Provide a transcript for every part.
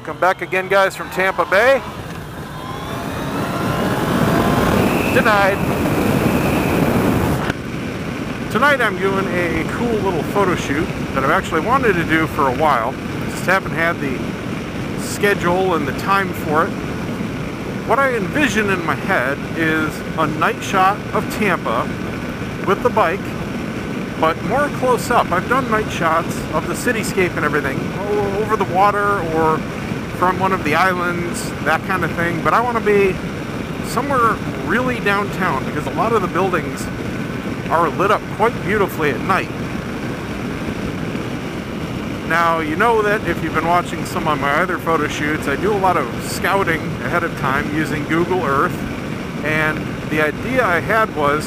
Welcome back again, guys, from Tampa Bay. Denied. Tonight I'm doing a cool little photo shoot that I've actually wanted to do for a while. Just haven't had the schedule and the time for it. What I envision in my head is a night shot of Tampa with the bike, but more close up. I've done night shots of the cityscape and everything, over the water or from one of the islands, that kind of thing. But I want to be somewhere really downtown because a lot of the buildings are lit up quite beautifully at night. Now, you know that if you've been watching some of my other photo shoots, I do a lot of scouting ahead of time using Google Earth. And the idea I had was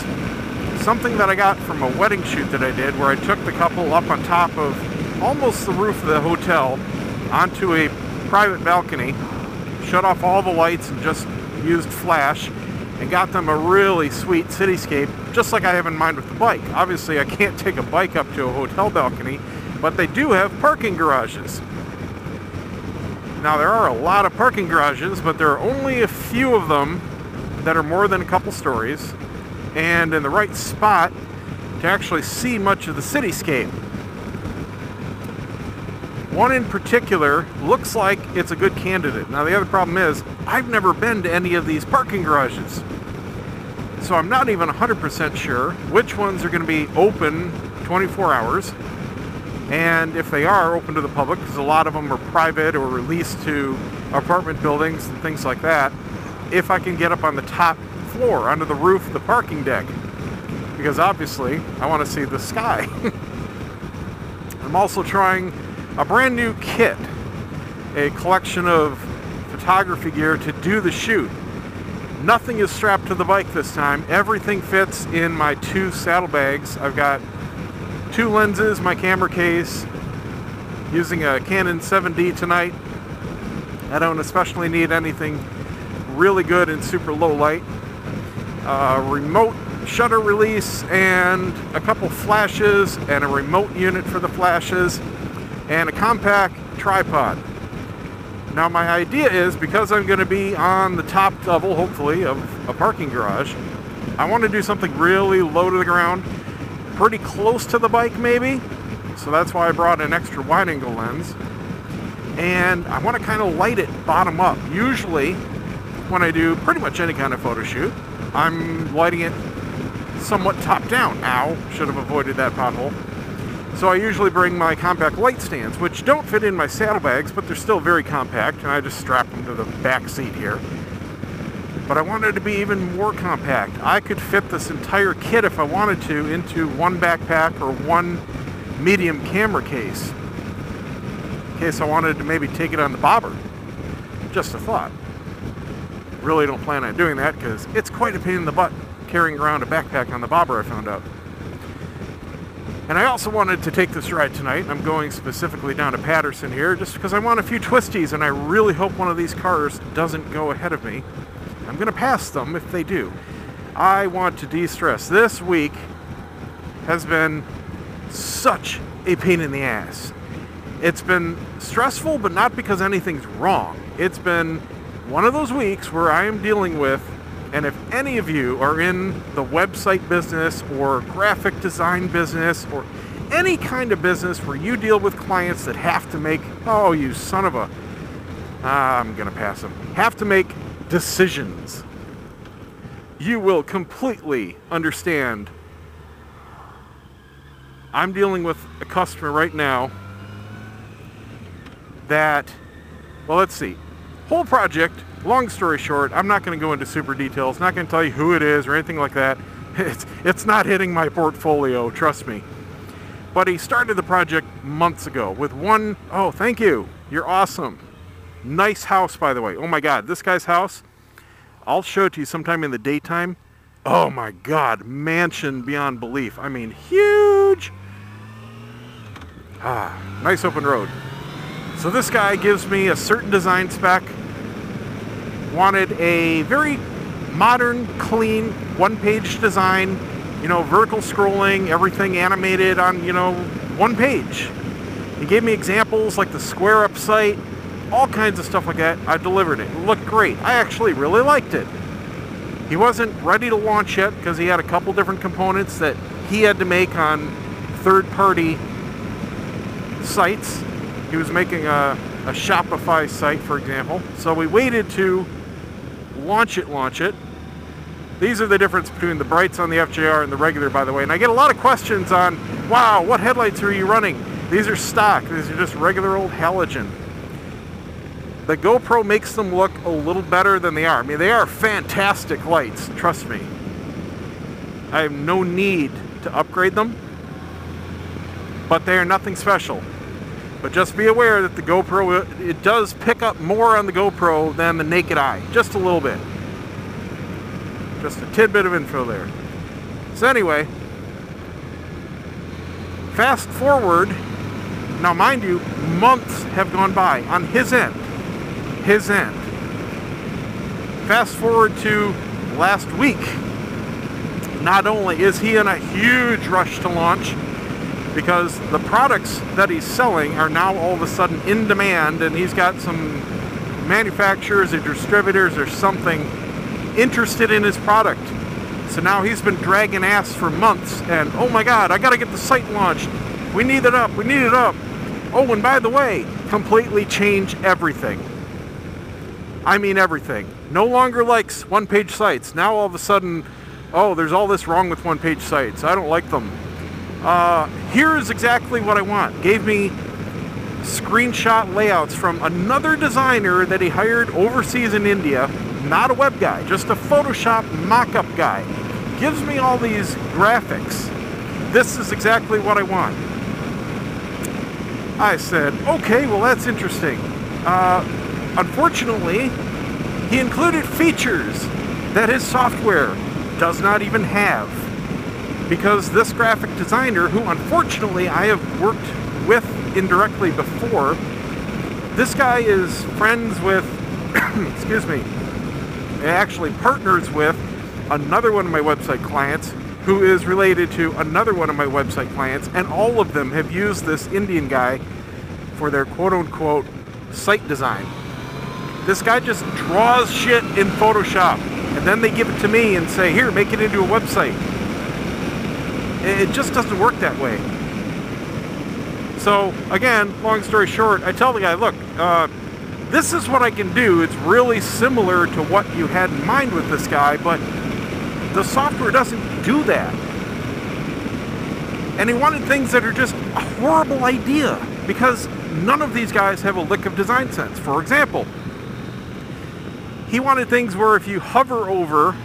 something that I got from a wedding shoot that I did, where I took the couple up on top of almost the roof of the hotel onto a private balcony, shut off all the lights and just used flash, and got them a really sweet cityscape, just like I have in mind with the bike. Obviously, I can't take a bike up to a hotel balcony, but they do have parking garages. Now, there are a lot of parking garages, but there are only a few of them that are more than a couple stories, and in the right spot to actually see much of the cityscape. One in particular looks like it's a good candidate. Now, the other problem is I've never been to any of these parking garages, so I'm not even 100% sure which ones are going to be open 24 hours, and if they are open to the public, because a lot of them are private or released to apartment buildings and things like that, if I can get up on the top floor, onto the roof of the parking deck, because obviously I want to see the sky. I'm also trying a brand new kit, a collection of photography gear to do the shoot. Nothing is strapped to the bike this time. Everything fits in my 2 saddlebags. I've got 2 lenses, my camera case, using a Canon 7D tonight. I don't especially need anything really good in super low light. Remote shutter release and a couple flashes and a remote unit for the flashes and a compact tripod. Now, my idea is, because I'm going to be on the top level, hopefully, of a parking garage, I want to do something really low to the ground, pretty close to the bike maybe, so that's why I brought an extra wide angle lens, and I want to kind of light it bottom up. Usually when I do pretty much any kind of photo shoot, I'm lighting it somewhat top down. Ow, should have avoided that pothole. So I usually bring my compact light stands, which don't fit in my saddlebags, but they're still very compact, and I just strap them to the back seat here. But I wanted to be even more compact. I could fit this entire kit, if I wanted to, into one backpack or one medium camera case, in case I wanted to maybe take it on the bobber. Just a thought. Really don't plan on doing that, because it's quite a pain in the butt carrying around a backpack on the bobber, I found out. And I also wanted to take this ride tonight. I'm going specifically down to Patterson here just because I want a few twisties, and I really hope one of these cars doesn't go ahead of me. I'm going to pass them if they do. I want to de-stress. This week has been such a pain in the ass. It's been stressful, but not because anything's wrong. It's been one of those weeks where I am dealing with, and if any of you are in the website business or graphic design business or any kind of business where you deal with clients that have to make, oh, you son of a, I'm going to pass them, have to make decisions, you will completely understand. I'm dealing with a customer right now that, well, let's see, whole project, long story short, I'm not going to go into super details, not going to tell you who it is or anything like that. It's not hitting my portfolio, trust me. But he started the project months ago with one, oh, thank you, you're awesome. Nice house, by the way. Oh my God, this guy's house, I'll show it to you sometime in the daytime. Oh my God, mansion beyond belief. I mean, huge. Nice open road. So this guy gives me a certain design spec, wanted a very modern, clean, one-page design, you know, vertical scrolling, everything animated on, you know, one page. He gave me examples like the Square Up site, all kinds of stuff like that. I delivered it. It looked great. I actually really liked it. He wasn't ready to launch yet because he had a couple different components that he had to make on third-party sites. He was making a Shopify site, for example. So we waited to launch it. These are the difference between the brights on the FJR and the regular, by the way. And I get a lot of questions on, wow, what headlights are you running? These are stock. These are just regular old halogen. The GoPro makes them look a little better than they are. I mean, they are fantastic lights, trust me. I have no need to upgrade them, but they are nothing special. But just be aware that the GoPro, it does pick up more on the GoPro than the naked eye. Just a little bit. Just a tidbit of info there. So anyway, fast forward. Now mind you, months have gone by on his end. Fast forward to last week. Not only is he in a huge rush to launch, because the products that he's selling are now all of a sudden in demand, and he's got some manufacturers or distributors or something interested in his product. So now he's been dragging ass for months, and oh my god, I gotta get the site launched. We need it up. Oh, and by the way, completely change everything. I mean everything. No longer likes one-page sites. Now all of a sudden, oh, there's all this wrong with one-page sites. I don't like them. Here's exactly what I want. Gave me screenshot layouts from another designer that he hired overseas in India. Not a web guy, just a Photoshop mock-up guy. Gives me all these graphics. This is exactly what I want. I said, okay, well that's interesting. Unfortunately, he included features that his software does not even have. Because this graphic designer, who unfortunately I have worked with indirectly before, this guy is friends with, excuse me, actually partners with another one of my website clients who is related to another one of my website clients, and all of them have used this Indian guy for their quote-unquote site design. This guy just draws shit in Photoshop, and then they give it to me and say, here, make it into a website. It just doesn't work that way. So, again, long story short, I tell the guy, look, this is what I can do. It's really similar to what you had in mind with this guy, but the software doesn't do that. And he wanted things that are just a horrible idea, because none of these guys have a lick of design sense. For example, he wanted things where if you hover over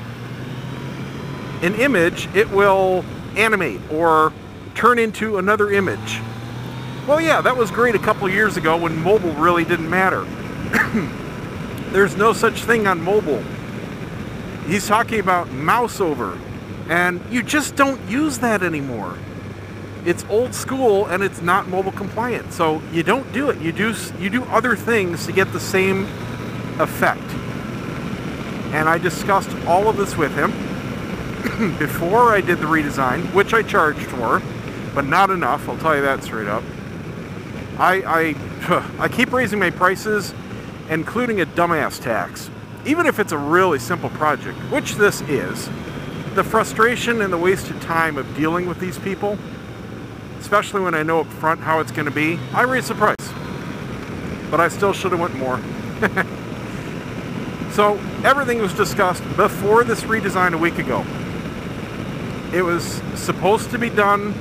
an image, it will animate or turn into another image. Well, yeah, that was great a couple years ago when mobile really didn't matter. There's no such thing on mobile. He's talking about mouse over, and you just don't use that anymore. It's old school and it's not mobile compliant, so you don't do it. You do other things to get the same effect. And I discussed all of this with him before I did the redesign, which I charged for, but not enough, I'll tell you that straight up. I keep raising my prices, including a dumbass tax. Even if it's a really simple project, which this is, the frustration and the wasted time of dealing with these people, especially when I know up front how it's going to be, I raise the price. But I still should have went more. So everything was discussed before this redesign a week ago. It was supposed to be done,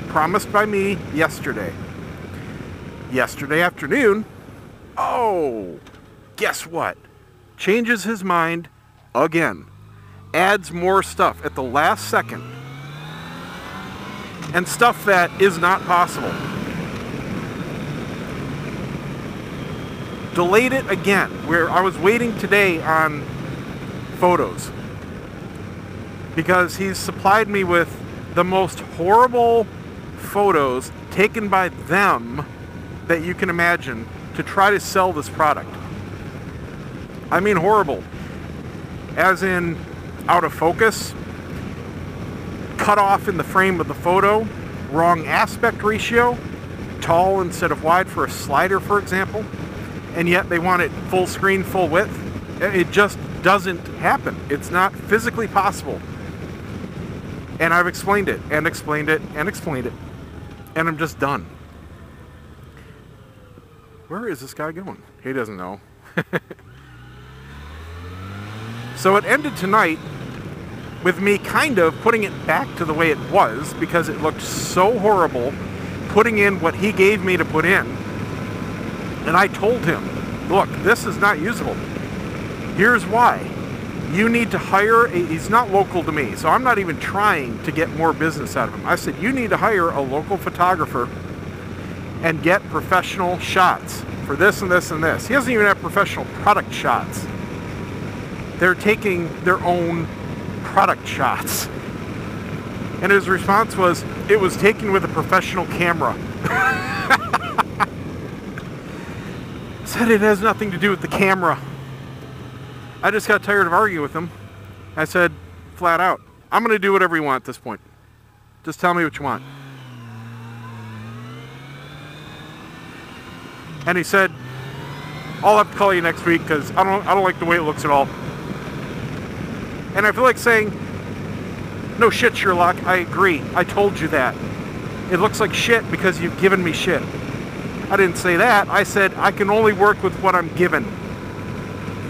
promised by me, yesterday. Yesterday afternoon, oh, guess what? Changes his mind again. Adds more stuff at the last second. And stuff that is not possible. Delayed it again, where I was waiting today on photos. Because he's supplied me with the most horrible photos taken by them that you can imagine to try to sell this product. I mean horrible. As in out of focus, cut off in the frame of the photo, wrong aspect ratio, tall instead of wide for a slider, for example. and yet they want it full screen, full width. It just doesn't happen. It's not physically possible. And I've explained it, and explained it, and explained it, and I'm just done. Where is this guy going? He doesn't know. So it ended tonight with me kind of putting it back to the way it was, because it looked so horrible, putting in what he gave me to put in. And I told him, look, this is not usable. Here's why. You need to hire he's not local to me, so I'm not even trying to get more business out of him. I said, you need to hire a local photographer and get professional shots for this and this and this. He doesn't even have professional product shots. They're taking their own product shots. And his response was, it was taken with a professional camera. Said it has nothing to do with the camera. I just got tired of arguing with him. I said, flat out, I'm going to do whatever you want at this point. Just tell me what you want. And he said, I'll have to call you next week because I don't like the way it looks at all. And I feel like saying, no shit, Sherlock, I agree. I told you that. It looks like shit because you've given me shit. I didn't say that. I said, I can only work with what I'm given.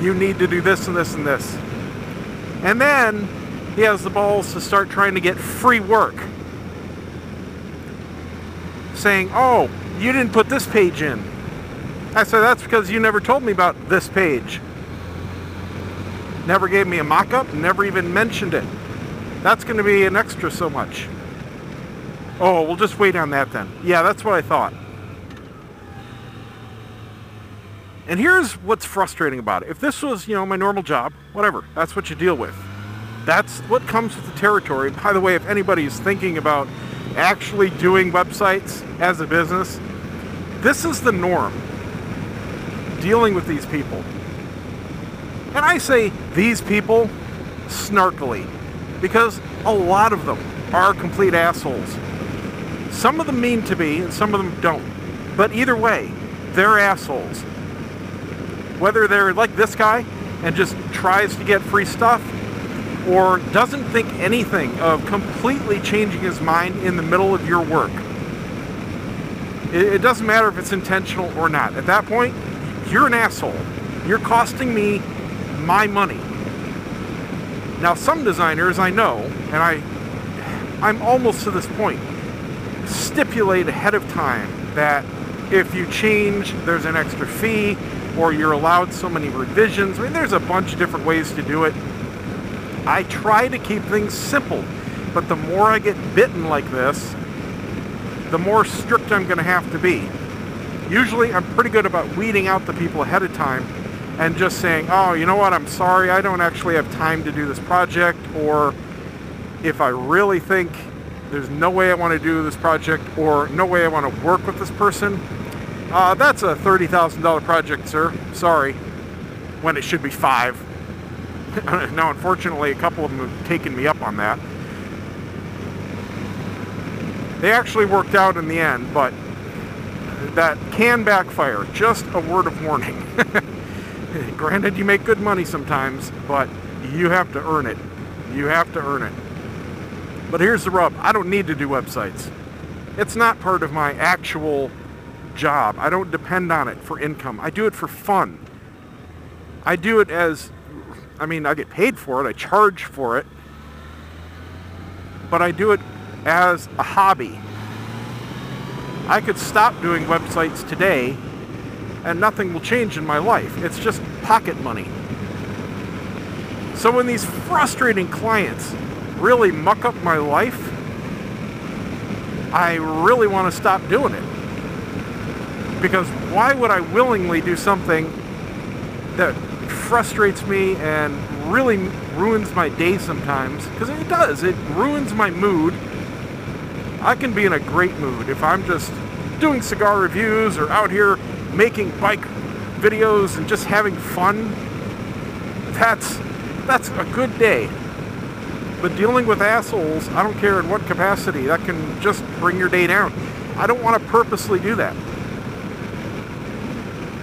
You need to do this and this and this. And then he has the balls to start trying to get free work. Saying, oh, you didn't put this page in. I said, that's because you never told me about this page. Never gave me a mock-up, never even mentioned it. That's going to be an extra so much. Oh, we'll just wait on that then. Yeah, that's what I thought. And here's what's frustrating about it. If this was, my normal job, whatever, that's what you deal with. That's what comes with the territory. By the way, if anybody's thinking about actually doing websites as a business, this is the norm. Dealing with these people. And I say these people snarkily, because a lot of them are complete assholes. Some of them mean to be, and some of them don't. But either way, they're assholes. Whether they're like this guy and just tries to get free stuff, or doesn't think anything of completely changing his mind in the middle of your work. It doesn't matter if it's intentional or not. At that point, you're an asshole. You're costing me my money. Now, some designers I know, and I'm almost to this point, stipulate ahead of time that if you change, there's an extra fee, or you're allowed so many revisions. I mean, there's a bunch of different ways to do it. I try to keep things simple, but the more I get bitten like this, the more strict I'm going to have to be. Usually, I'm pretty good about weeding out the people ahead of time and just saying, oh, you know what, I'm sorry, I don't actually have time to do this project, or if I really think there's no way I want to do this project, or no way I want to work with this person, that's a $30,000 project, sir. Sorry. When it should be $5,000. Now, unfortunately, a couple of them have taken me up on that. They actually worked out in the end, but that can backfire. Just a word of warning. Granted, you make good money sometimes, but you have to earn it. You have to earn it. But here's the rub. I don't need to do websites. It's not part of my actual job. I don't depend on it for income. I do it for fun. I do it as, I get paid for it. I charge for it. But I do it as a hobby. I could stop doing websites today and nothing will change in my life. It's just pocket money. So when these frustrating clients really muck up my life, I really want to stop doing it. Because why would I willingly do something that frustrates me and really ruins my day sometimes? Because it does. It ruins my mood. I can be in a great mood if I'm just doing cigar reviews or out here making bike videos and just having fun. That's a good day. But dealing with assholes, I don't care in what capacity, that can just bring your day down. I don't want to purposely do that.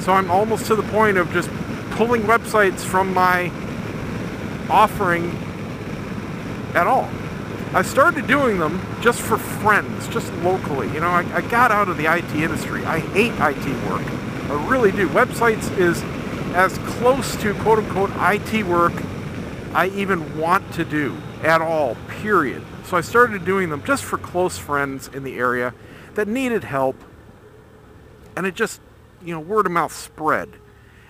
So I'm almost to the point of just pulling websites from my offering at all. I started doing them just for friends, just locally. You know, I got out of the IT industry. I hate IT work. I really do. Websites is as close to quote-unquote IT work I even want to do at all, period. So I started doing them just for close friends in the area that needed help. And it just, you know, word of mouth spread.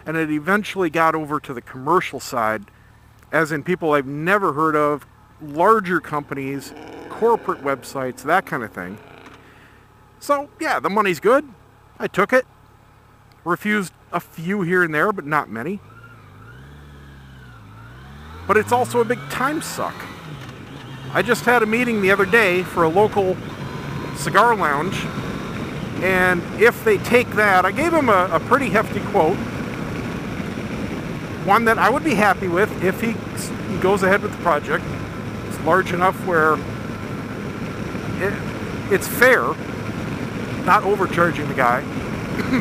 And it eventually got over to the commercial side, as in people I've never heard of, larger companies, corporate websites, that kind of thing. So yeah, the money's good. I took it. Refused a few here and there, but not many. But it's also a big time suck. I just had a meeting the other day for a local cigar lounge, and if they take that, I gave them a pretty hefty quote, one that I would be happy with if he goes ahead with the project. It's large enough where it's fair, not overcharging the guy,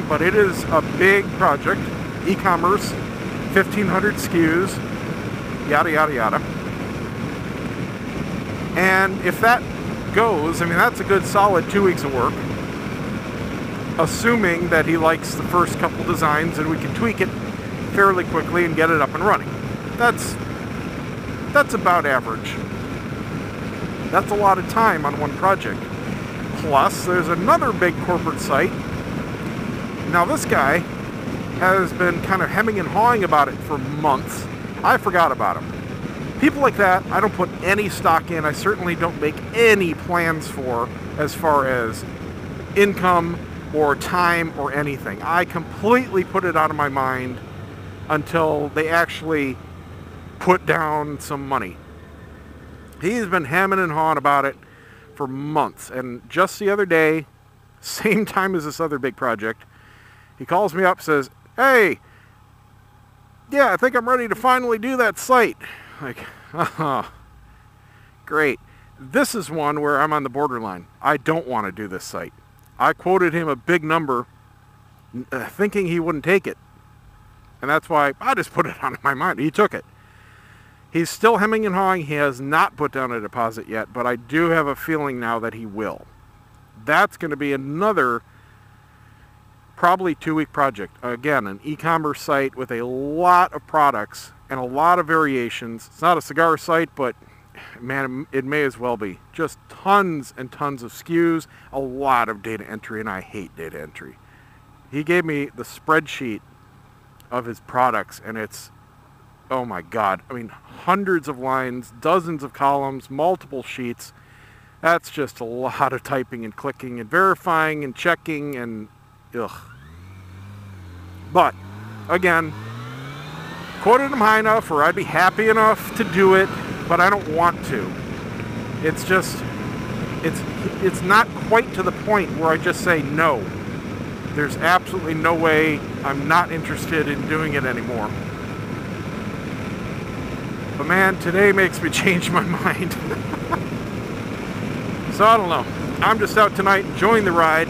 but it is a big project, e-commerce, 1,500 SKUs, yada yada yada. And if that goes, I mean, that's a good solid 2 weeks of work, assuming that he likes the first couple designs and we can tweak it fairly quickly and get it up and running. That's about average. That's a lot of time on one project. Plus, there's another big corporate site. Now this guy has been kind of hemming and hawing about it for months. I forgot about him. People like that, I don't put any stock in. I certainly don't make any plans for as far as income or time or anything. I completely put it out of my mind until they actually put down some money. He's been hemming and hawing about it for months. And just the other day, same time as this other big project, he calls me up, says, "Hey, yeah, I think I'm ready to finally do that site." Like, great. This is one where I'm on the borderline. I don't want to do this site. I quoted him a big number, thinking he wouldn't take it. And that's why I just put it on my mind. He took it. He's still hemming and hawing. He has not put down a deposit yet, but I do have a feeling now that he will. That's going to be another probably 2-week project. Again, an e-commerce site with a lot of products and a lot of variations. It's not a cigar site, but man, it may as well be. Just tons and tons of SKUs, a lot of data entry, and I hate data entry. He gave me the spreadsheet of his products, and it's, oh my God, I mean, hundreds of lines, dozens of columns, multiple sheets. That's just a lot of typing and clicking and verifying and checking and ugh. But again, quoted him high enough or I'd be happy enough to do it, but I don't want to. It's just, it's not quite to the point where I just say no. There's absolutely no way. I'm not interested in doing it anymore. But man, today makes me change my mind. So I don't know. I'm just out tonight enjoying the ride,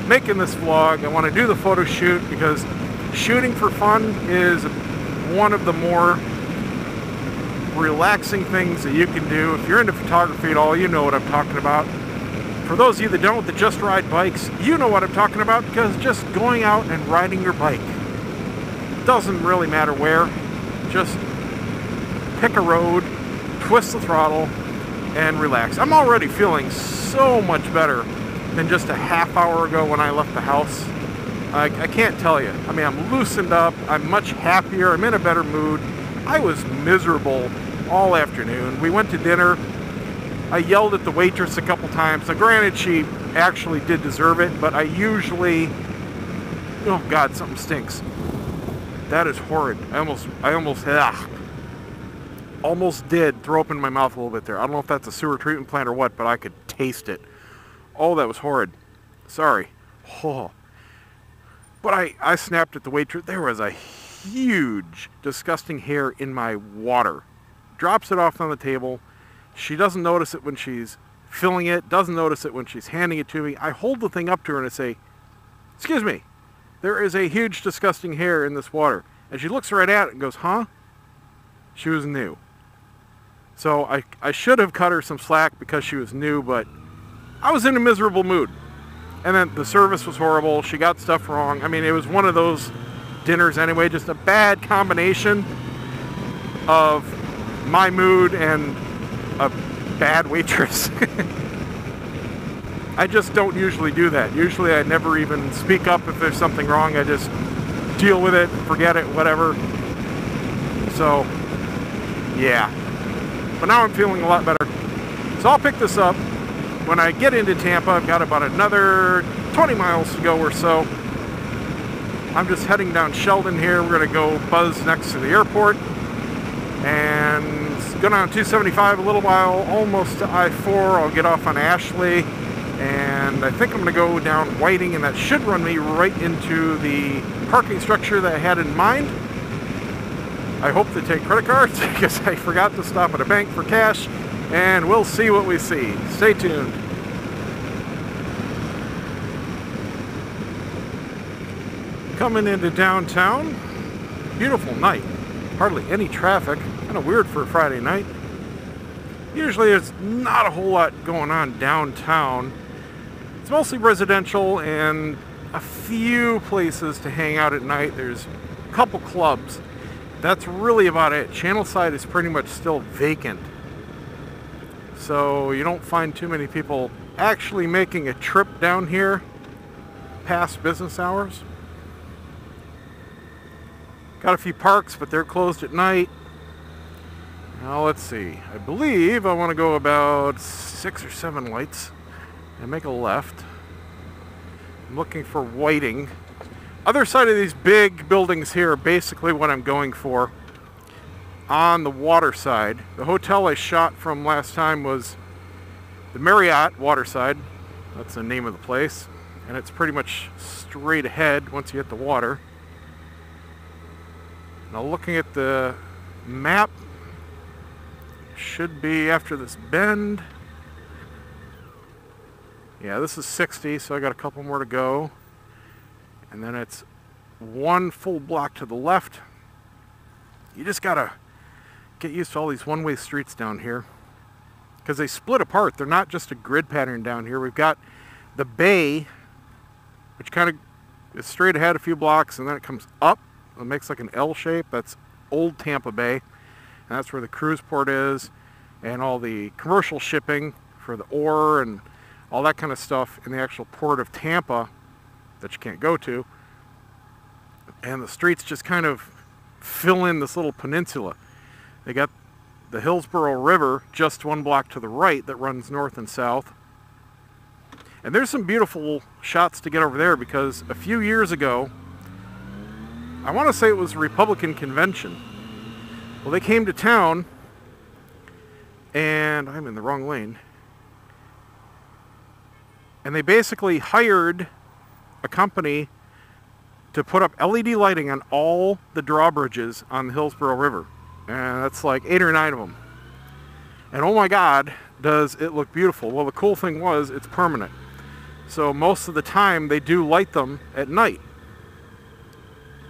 making this vlog. I want to do the photo shoot because shooting for fun is one of the more relaxing things that you can do. If you're into photography at all, you know what I'm talking about. For those of you that don't, that just ride bikes, you know what I'm talking about, because just going out and riding your bike doesn't really matter where. Just pick a road, twist the throttle, and relax. I'm already feeling so much better than just a half hour ago when I left the house. I can't tell you. I mean, I'm loosened up, I'm much happier, I'm in a better mood. I was miserable all afternoon. We went to dinner. I yelled at the waitress a couple times. Now, granted, she actually did deserve it, but I usually, oh God, something stinks. That is horrid. I almost did throw up in my mouth a little bit there. I don't know if that's a sewer treatment plant or what, but I could taste it. Oh, that was horrid. Sorry. Oh. But I snapped at the waitress. There was a huge, disgusting hair in my water. Drops it off on the table. She doesn't notice it when she's filling it, doesn't notice it when she's handing it to me. I hold the thing up to her and I say, "Excuse me, there is a huge disgusting hair in this water. And she looks right at it and goes, huh? She was new. So I should have cut her some slack because she was new, but I was in a miserable mood. And then the service was horrible. She got stuff wrong. I mean, it was one of those dinners anyway, just a bad combination of my mood and a bad waitress. I just don't usually do that. Usually I never even speak up if there's something wrong. I just deal with it, forget it, whatever. So, yeah. But now I'm feeling a lot better. So I'll pick this up when I get into Tampa. I've got about another 20 miles to go or so. I'm just heading down Sheldon here. We're going to go buzz next to the airport and go down 275 a little while, almost to I-4. I'll get off on Ashley, and I think I'm going to go down Whiting, and that should run me right into the parking structure that I had in mind. I hope they take credit cards because I forgot to stop at a bank for cash, and we'll see what we see. Stay tuned. Coming into downtown, beautiful night, hardly any traffic, kind of weird for a Friday night. Usually there's not a whole lot going on downtown. It's mostly residential and a few places to hang out at night. There's a couple clubs. That's really about it. Channelside is pretty much still vacant. So you don't find too many people actually making a trip down here past business hours. Got a few parks, but they're closed at night. Now let's see. I believe I want to go about 6 or 7 lights and make a left. I'm looking for Whiting. Other side of these big buildings here are basically what I'm going for. On the water side, the hotel I shot from last time was the Marriott Waterside. That's the name of the place. And it's pretty much straight ahead once you hit the water. Now looking at the map, should be after this bend. Yeah, this is 60, so I got a couple more to go. And then it's one full block to the left. You just gotta get used to all these one-way streets down here, because they split apart. They're not just a grid pattern down here. We've got the bay, which kind of is straight ahead a few blocks, and then it comes up. It makes like an L shape. That's old Tampa Bay, and that's where the cruise port is, and all the commercial shipping for the ore and all that kind of stuff in the actual port of Tampa that you can't go to. And the streets just kind of fill in this little peninsula. They got the Hillsborough River just one block to the right that runs north and south. And there's some beautiful shots to get over there, because a few years ago, I want to say it was a Republican convention. Well, they came to town, and I'm in the wrong lane. And they basically hired a company to put up LED lighting on all the drawbridges on the Hillsborough River. And that's like 8 or 9 of them. And oh my God, does it look beautiful. Well, the cool thing was, it's permanent. So most of the time they do light them at night.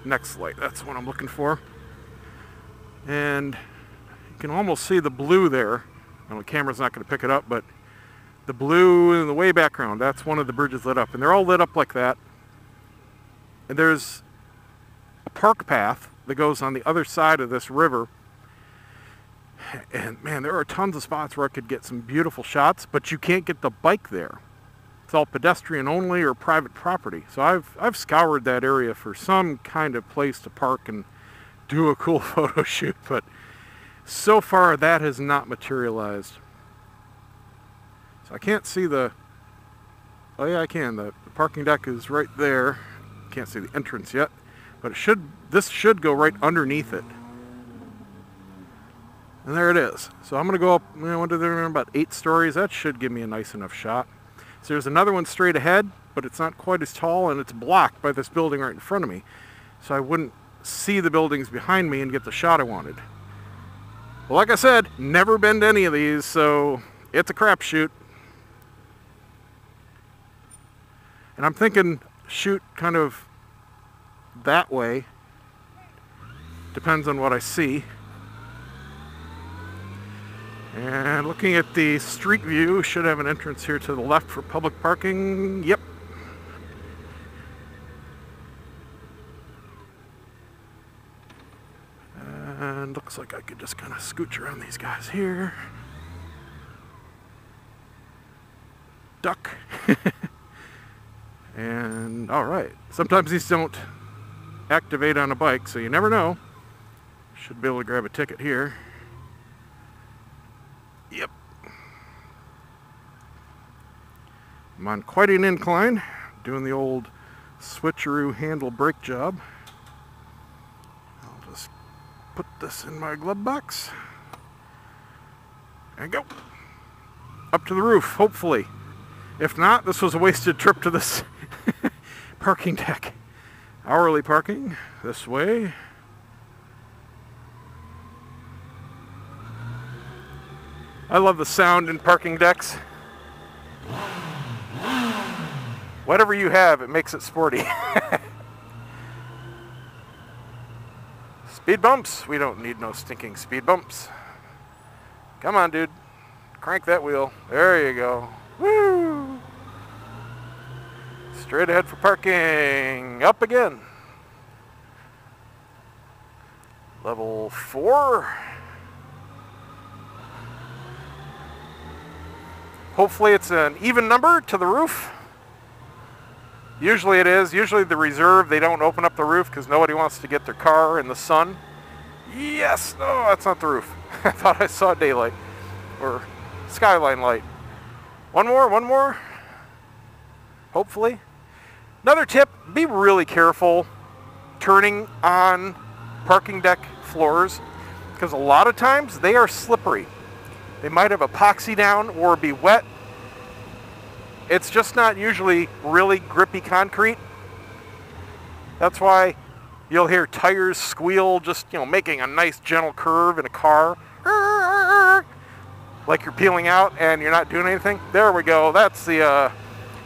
Next light, that's what I'm looking for. And you can almost see the blue there. Well, the camera's not going to pick it up, but the blue in the way background, that's one of the bridges lit up. And they're all lit up like that. And there's a park path that goes on the other side of this river. And man, there are tons of spots where I could get some beautiful shots, but you can't get the bike there. It's all pedestrian only or private property. So I've scoured that area for some kind of place to park and do a cool photo shoot, but so far that has not materialized. So I can't see the, oh yeah, I can. The parking deck is right there. Can't see the entrance yet, but this should go right underneath it. And there it is. So I'm going to go up, about 8 stories. That should give me a nice enough shot. So there's another one straight ahead, but it's not quite as tall, and it's blocked by this building right in front of me. So I wouldn't see the buildings behind me and get the shot I wanted. Well, like I said, never been to any of these, so it's a crapshoot. And I'm thinking shoot kind of that way. Depends on what I see. And looking at the street view, should have an entrance here to the left for public parking. Yep. And looks like I could just kind of scooch around these guys here. Duck. And all right. Sometimes these don't activate on a bike, so you never know. Should be able to grab a ticket here. Yep. I'm on quite an incline, doing the old switcheroo handle brake job. I'll just put this in my glove box and go up to the roof, hopefully. If not, this was a wasted trip to this parking deck. Hourly parking this way. I love the sound in parking decks. Whatever you have, it makes it sporty. Speed bumps? We don't need no stinking speed bumps. Come on, dude. Crank that wheel. There you go. Woo! Straight ahead for parking. Up again. Level 4. Hopefully it's an even number to the roof. Usually it is. Usually the reserve, they don't open up the roof because nobody wants to get their car in the sun. Yes! No, that's not the roof. I thought I saw daylight. Or skyline light. One more. Hopefully. Another tip, be really careful turning on parking deck floors because a lot of times they are slippery. They might have epoxy down or be wet. It's just not usually really grippy concrete. That's why you'll hear tires squeal, just, making a nice gentle curve in a car. Like you're peeling out and you're not doing anything. There we go. That's the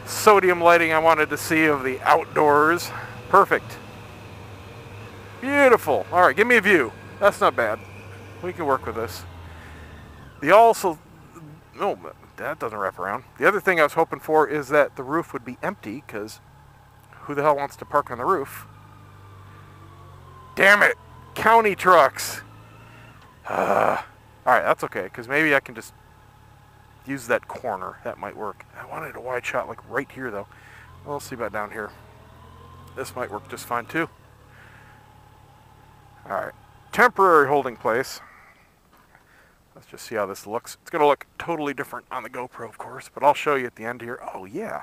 sodium lighting I wanted to see of the outdoors. Perfect. Beautiful. All right, give me a view. That's not bad. We can work with this. No, that doesn't wrap around. The other thing I was hoping for is that the roof would be empty, because who the hell wants to park on the roof? Damn it! County trucks! Alright, that's okay, because maybe I can just use that corner. That might work. I wanted a wide shot like right here, though. We'll see about down here. This might work just fine, too. Alright. Temporary holding place. Let's just see how this looks. It's going to look totally different on the GoPro, of course, but I'll show you at the end here. Oh, yeah.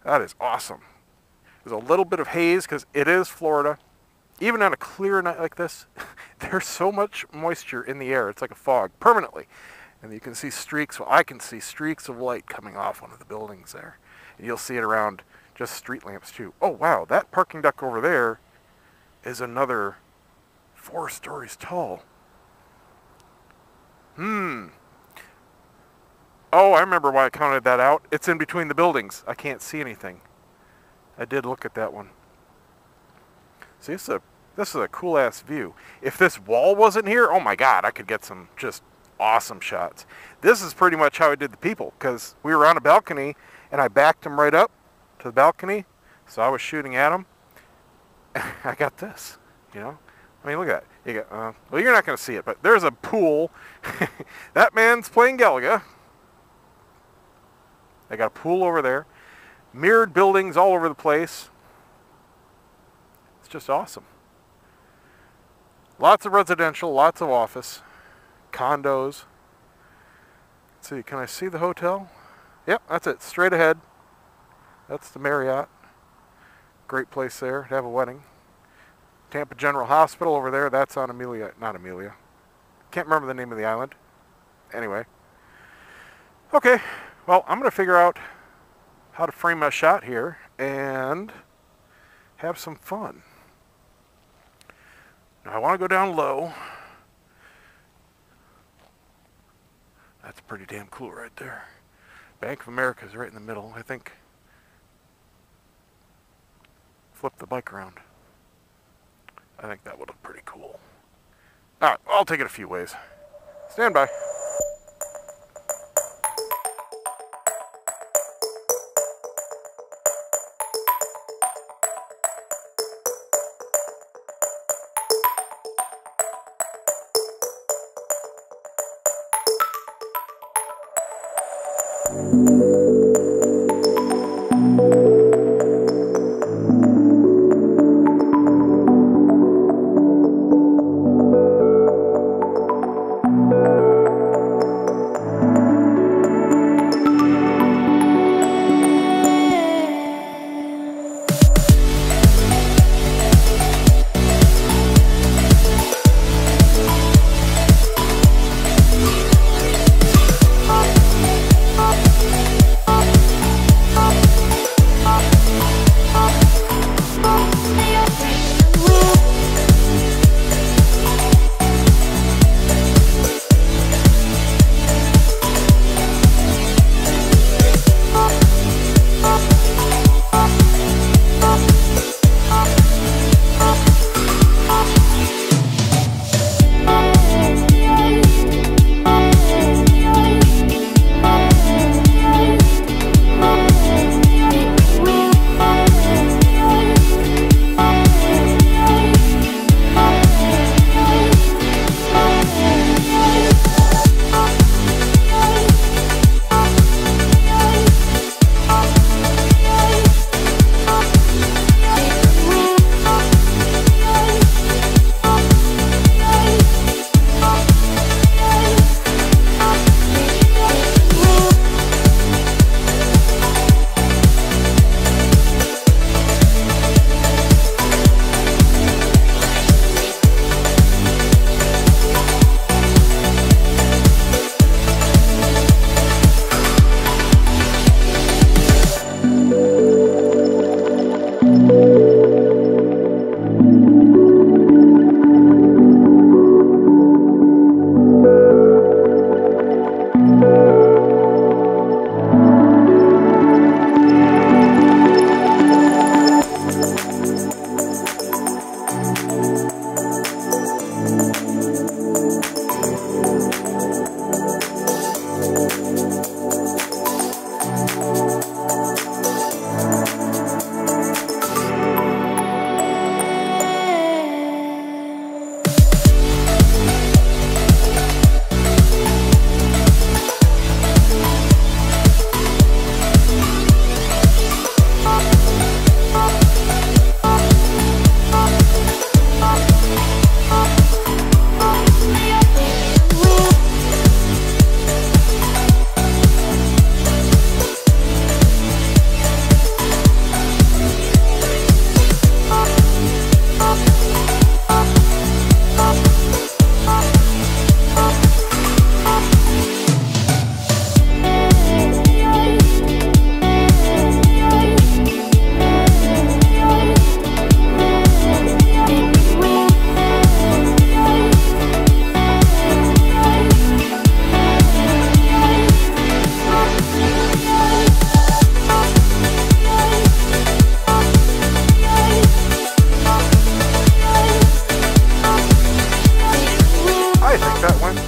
That is awesome. There's a little bit of haze because it is Florida. Even on a clear night like this, there's so much moisture in the air. It's like a fog, permanently. And you can see streaks. Well, I can see streaks of light coming off one of the buildings there. And you'll see it around just street lamps, too. Oh, wow. That parking deck over there is another 4 stories tall. Oh, I remember why I counted that out. It's in between the buildings. I can't see anything. I did look at that one. See, this is a cool-ass view. If this wall wasn't here, oh my God, I could get some just awesome shots. This is pretty much how I did the people, because we were on a balcony, and I backed them right up to the balcony, so I was shooting at them. I got this, I mean, look at that. You got, well, you're not going to see it, but there's a pool. That man's playing Galaga. They got a pool over there. Mirrored buildings all over the place. It's just awesome. Lots of residential, lots of office, condos. Let's see, can I see the hotel? Yep, that's it, straight ahead. That's the Marriott. Great place there to have a wedding. Tampa General Hospital over there, that's on not Amelia. Can't remember the name of the island. Anyway. Okay, well, I'm going to figure out how to frame my shot here and have some fun. Now, I want to go down low. That's pretty damn cool right there. Bank of America is right in the middle, I think. Flip the bike around. I think that would look pretty cool. Alright, I'll take it a few ways. Stand by.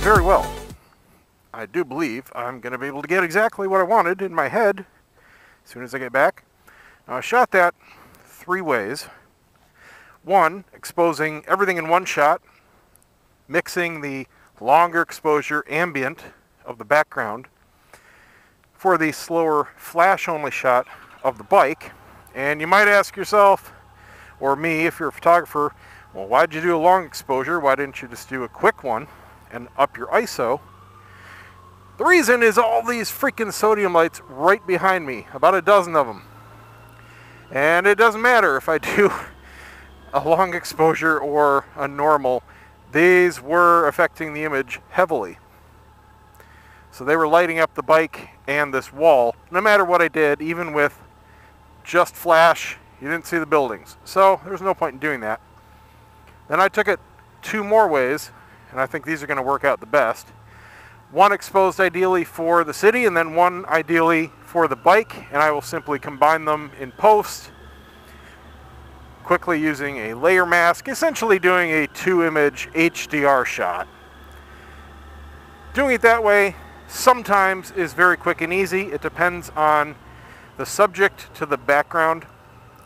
very well. I do believe I'm going to be able to get exactly what I wanted in my head as soon as I get back. Now, I shot that 3 ways. One, exposing everything in one shot, mixing the longer exposure ambient of the background for the slower flash-only shot of the bike. And you might ask yourself, or me if you're a photographer, well, why'd you do a long exposure? Why didn't you just do a quick one and up your ISO? The reason is all these freaking sodium lights right behind me, about a dozen of them. And it doesn't matter if I do a long exposure or a normal, these were affecting the image heavily. So they were lighting up the bike and this wall, no matter what I did, even with just flash, you didn't see the buildings. So there's no point in doing that. Then I took it 2 more ways, and I think these are going to work out the best. One exposed ideally for the city, and then one ideally for the bike, and I will simply combine them in post. quickly using a layer mask, essentially doing a 2-image HDR shot. Doing it that way sometimes is very quick and easy. It depends on the subject to the background.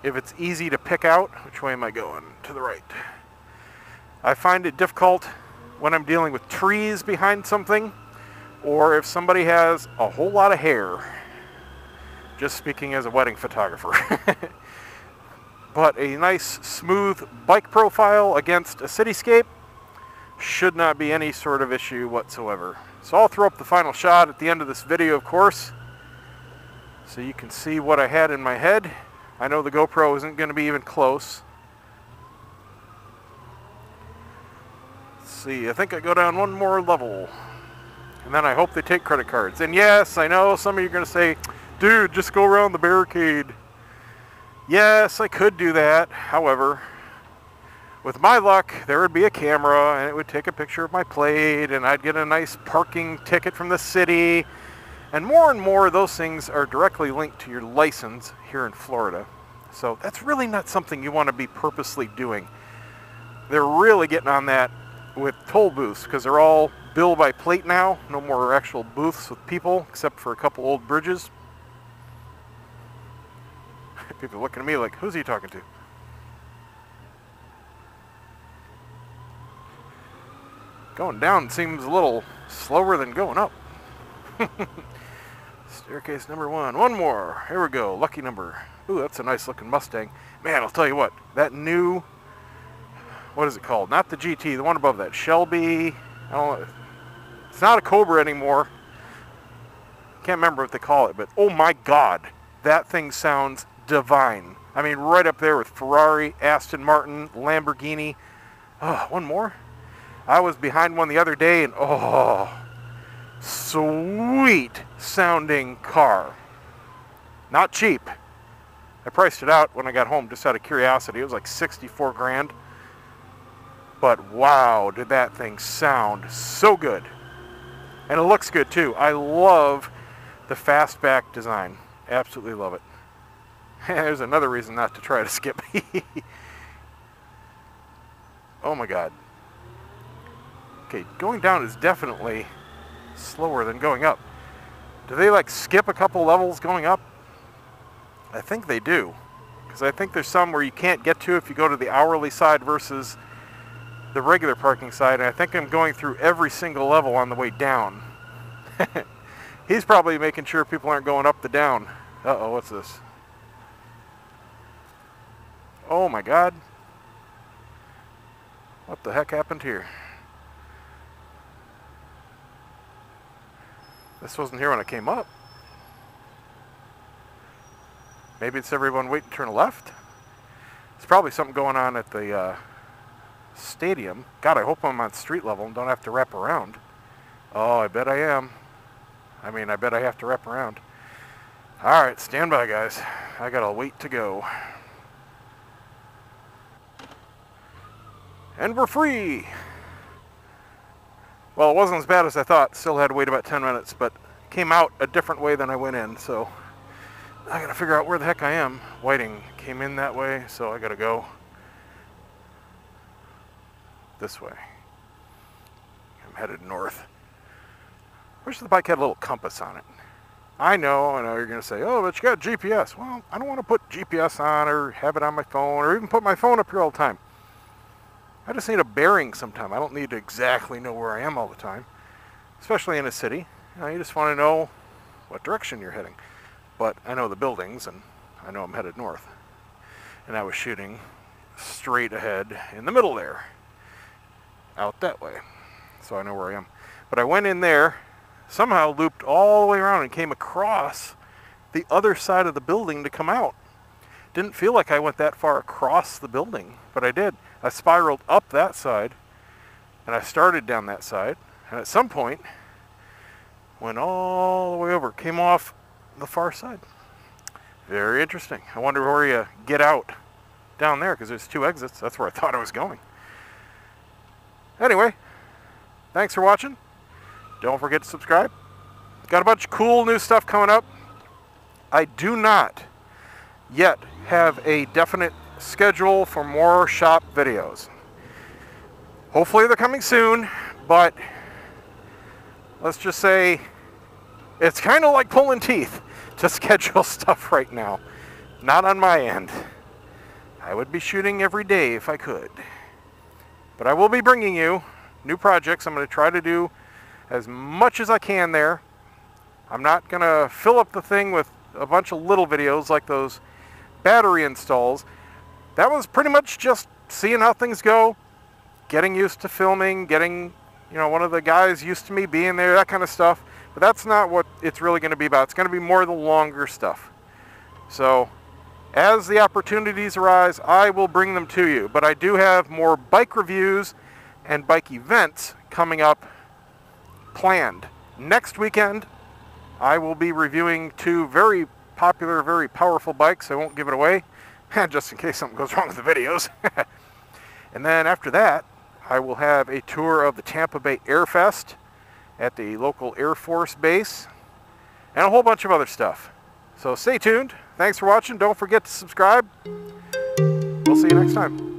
If it's easy to pick out, which way am I going? To the right. I find it difficult when I'm dealing with trees behind something, or if somebody has a whole lot of hair. Just speaking as a wedding photographer. But a nice smooth bike profile against a cityscape should not be any sort of issue whatsoever. So I'll throw up the final shot at the end of this video, of course, so you can see what I had in my head. I know the GoPro isn't going to be even close. Let's see, I think I go down one more level. And then I hope they take credit cards. And yes, I know some of you are going to say, dude, just go around the barricade. Yes, I could do that. However, with my luck, there would be a camera and it would take a picture of my plate and I'd get a nice parking ticket from the city. And more, those things are directly linked to your license here in Florida. So that's really not something you want to be purposely doing. They're really getting on that with toll booths because they're all bill by plate now. No more actual booths with people except for a couple old bridges. People are looking at me like, who's he talking to? Going down seems a little slower than going up. Staircase number 1. One more. Here we go. Lucky number. Ooh, that's a nice looking Mustang. Man, I'll tell you what. That new, what is it called? Not the GT, the one above that. Shelby. I don't know. It's not a Cobra anymore. Can't remember what they call it, but oh my God. That thing sounds divine. I mean, right up there with Ferrari, Aston Martin, Lamborghini. Oh, one more. I was behind one the other day and oh, sweet sounding car. Not cheap. I priced it out when I got home just out of curiosity. It was like 64 grand. But wow, did that thing sound so good. And it looks good too. I love the fastback design. Absolutely love it. There's another reason not to try to skip. Oh my God. Okay, going down is definitely slower than going up. Do they like skip a couple levels going up? I think they do. Because I think there's some where you can't get to if you go to the hourly side versus the regular parking side. And I think I'm going through every single level on the way down. He's probably making sure people aren't going up the down. Uh-oh, what's this? Oh my God. What the heck happened here? This wasn't here when I came up. Maybe it's everyone waiting to turn left. It's probably something going on at the stadium. God, I hope I'm on street level and don't have to wrap around. Oh, I bet I am. I mean, I bet I have to wrap around. All right, stand by, guys. I got a wait to go. And we're free. Well, it wasn't as bad as I thought. Still had to wait about 10 minutes, but came out a different way than I went in. So I gotta figure out where the heck I am. Whiting came in that way, so I gotta go this way. I'm headed north. Wish the bike had a little compass on it. I know you're gonna say, oh, but you got GPS. Well, I don't want to put GPS on or have it on my phone or even put my phone up here all the time. I just need a bearing sometime. I don't need to exactly know where I am all the time, especially in a city. You just want to know what direction you're heading. But I know the buildings, and I know I'm headed north. And I was shooting straight ahead in the middle there, out that way. So I know where I am. But I went in there, somehow looped all the way around and came across the other side of the building to come out. Didn't feel like I went that far across the building, but I did. I spiraled up that side, and I started down that side, and at some point, went all the way over, came off the far side. Very interesting. I wonder where you get out down there, because there's 2 exits. That's where I thought I was going. Anyway, thanks for watching. Don't forget to subscribe. Got a bunch of cool new stuff coming up. I do not yet have a definite schedule for more shop videos. Hopefully they're coming soon, but let's just say it's kind of like pulling teeth to schedule stuff right now. Not on my end. I would be shooting every day if I could. But I will be bringing you new projects. I'm going to try to do as much as I can there. I'm not going to fill up the thing with a bunch of little videos like those battery installs. That was pretty much just seeing how things go, getting used to filming, getting, you know, one of the guys used to me being there, that kind of stuff. But that's not what it's really going to be about. It's going to be more of the longer stuff. So as the opportunities arise, I will bring them to you. But I do have more bike reviews and bike events coming up planned. Next weekend, I will be reviewing two very popular, very powerful bikes. I won't give it away, just in case something goes wrong with the videos. And then after that, I will have a tour of the Tampa Bay Air Fest at the local Air Force base, and a whole bunch of other stuff. So stay tuned. Thanks for watching. Don't forget to subscribe. We'll see you next time.